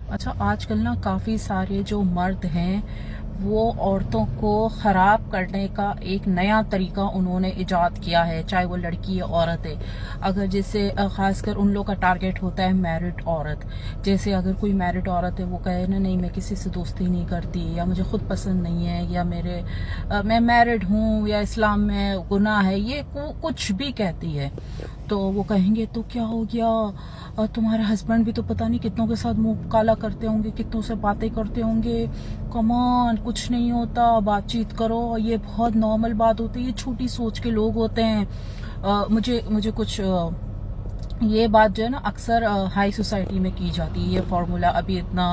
अच्छा, आजकल ना काफ़ी सारे जो मर्द हैं वो औरतों को ख़राब करने का एक नया तरीका उन्होंने इजाद किया है, चाहे वो लड़की या औरत है। अगर जैसे ख़ासकर उन लोग का टारगेट होता है मैरिड औरत। जैसे अगर कोई मैरिड औरत है वो कहे ना, नहीं मैं किसी से दोस्ती नहीं करती, या मुझे खुद पसंद नहीं है, या मैं मैरिड हूँ, या इस्लाम में गुनाह है, ये कुछ भी कहती है तो वो कहेंगे तो क्या हो गया, और तुम्हारे हस्बैंड भी तो पता नहीं कितनों के साथ मुंह काला करते होंगे, कितनों से बातें करते होंगे, कमान कुछ नहीं होता, बातचीत करो, ये बहुत नॉर्मल बात होती है, ये छोटी सोच के लोग होते हैं। मुझे कुछ ये बात जो है ना अक्सर हाई सोसाइटी में की जाती है। ये फार्मूला अभी इतना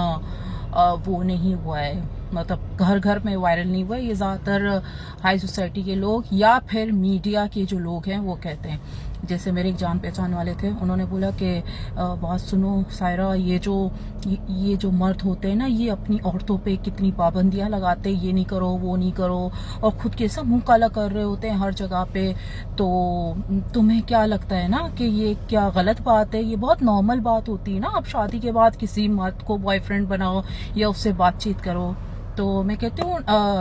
वो नहीं हुआ है, मतलब घर घर में वायरल नहीं हुआ है। ये ज़्यादातर हाई सोसाइटी के लोग या फिर मीडिया के जो लोग हैं वो कहते हैं। जैसे मेरे एक जान पहचान वाले थे, उन्होंने बोला कि बात सुनो सायरा, ये जो मर्द होते हैं ना, ये अपनी औरतों पे कितनी पाबंदियां लगाते हैं, ये नहीं करो वो नहीं करो, और खुद के सब मुंह काला कर रहे होते हैं हर जगह पे। तो तुम्हें क्या लगता है ना कि ये क्या गलत बात है? ये बहुत नॉर्मल बात होती है ना, आप शादी के बाद किसी मर्द को बॉयफ्रेंड बनाओ या उससे बातचीत करो। तो मैं कहती हूँ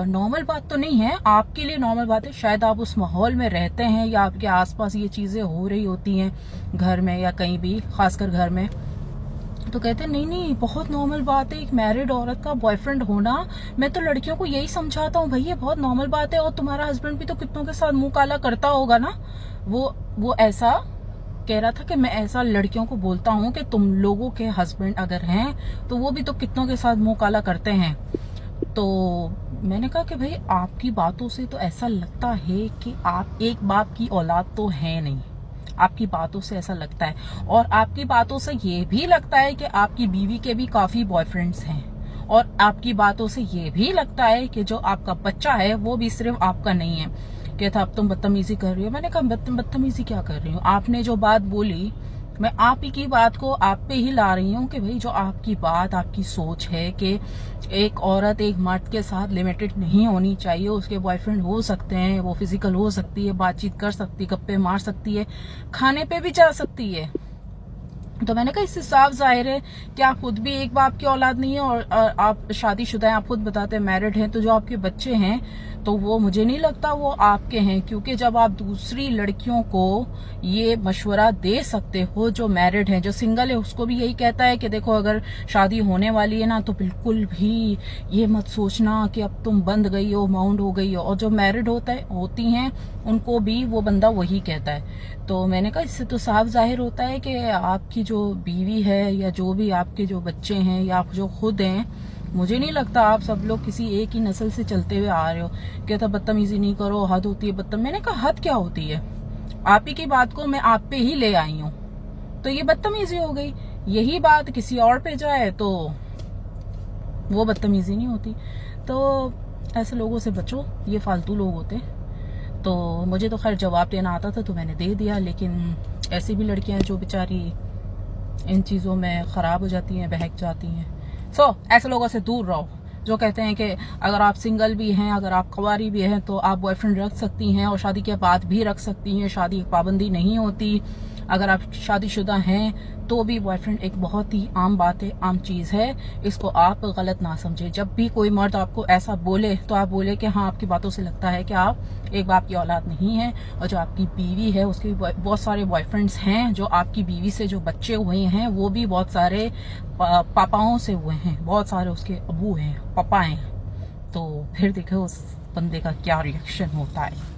नॉर्मल बात तो नहीं है, आपके लिए नॉर्मल बात है, शायद आप उस माहौल में रहते हैं या आपके आसपास ये चीज़ें हो रही होती हैं घर में या कहीं भी, खासकर घर में। तो कहते हैं नहीं नहीं, बहुत नॉर्मल बात है एक मैरिड औरत का बॉयफ्रेंड होना। मैं तो लड़कियों को यही समझाता हूँ, भाई ये बहुत नॉर्मल बात है, और तुम्हारा हस्बैंड भी तो कितनों के साथ मुंह काला करता होगा ना। वो ऐसा कह रहा था कि मैं ऐसा लड़कियों को बोलता हूँ कि तुम लोगों के हस्बैंड अगर हैं तो वो भी तो कितनों के साथ मुंह काला करते हैं। तो मैंने कहा कि भाई आपकी बातों से तो ऐसा लगता है कि आप एक बाप की औलाद तो है नहीं, आपकी बातों से ऐसा लगता है, और आपकी बातों से ये भी लगता है कि आपकी बीवी के भी काफी बॉयफ्रेंड्स हैं, और आपकी बातों से ये भी लगता है कि जो आपका बच्चा है वो भी सिर्फ आपका नहीं है। कहता अब तुम बदतमीजी कर रही हो। मैंने कहा बदतमीजी क्या कर रही हूँ? आपने जो बात बोली, मैं आप ही की बात को आप पे ही ला रही हूँ कि भाई जो आपकी बात, आपकी सोच है कि एक औरत एक मर्द के साथ लिमिटेड नहीं होनी चाहिए, उसके बॉयफ्रेंड हो सकते हैं, वो फिजिकल हो सकती है, बातचीत कर सकती है, गप्पे मार सकती है, खाने पे भी जा सकती है। तो मैंने कहा इससे साफ जाहिर है कि आप खुद भी एक बाप की औलाद नहीं है, और आप शादीशुदा हैं, आप खुद बताते हैं मैरिड हैं, तो जो आपके बच्चे हैं तो वो मुझे नहीं लगता वो आपके हैं। क्योंकि जब आप दूसरी लड़कियों को ये मशवरा दे सकते हो, जो मैरिड है, जो सिंगल है उसको भी यही कहता है कि देखो अगर शादी होने वाली है ना तो बिल्कुल भी ये मत सोचना कि अब तुम बंध गई हो, माउंड हो गई हो, और जो मैरिड होती हैं उनको भी वो बंदा वही कहता है। तो मैंने कहा इससे तो साफ जाहिर होता है कि आपकी जो बीवी है या जो भी आपके जो बच्चे हैं या आप जो खुद हैं, मुझे नहीं लगता आप सब लोग किसी एक ही नस्ल से चलते हुए आ रहे हो। कहता बदतमीजी नहीं करो, हद होती है बदतमीजी। मैंने कहा हद क्या होती है? आप ही की बात को मैं आप पे ही ले आई हूँ तो ये बदतमीजी हो गई। यही बात किसी और पे जाए तो वो बदतमीजी नहीं होती। तो ऐसे लोगों से बचो, ये फालतू लोग होते हैं। तो मुझे तो खैर जवाब देना आता था तो मैंने दे दिया, लेकिन ऐसी भी लड़कियां हैं जो बेचारी इन चीज़ों में ख़राब हो जाती हैं, बहक जाती हैं। ऐसे लोगों से दूर रहो जो कहते हैं कि अगर आप सिंगल भी हैं, अगर आप कुंवारी भी हैं तो आप बॉयफ्रेंड रख सकती हैं और शादी के बाद भी रख सकती हैं, शादी की पाबंदी नहीं होती। अगर आप शादीशुदा हैं तो भी बॉयफ्रेंड एक बहुत ही आम बात है, आम चीज़ है, इसको आप गलत ना समझे। जब भी कोई मर्द आपको ऐसा बोले तो आप बोले कि हाँ आपकी बातों से लगता है कि आप एक बाप की औलाद नहीं है, और जो आपकी बीवी है उसके भी बहुत सारे बॉयफ्रेंड्स हैं, जो आपकी बीवी से जो बच्चे हुए हैं वो भी बहुत सारे पापाओं से हुए हैं, बहुत सारे उसके अबू हैं, पापा हैं। तो फिर देखो उस बंदे का क्या रिएक्शन होता है।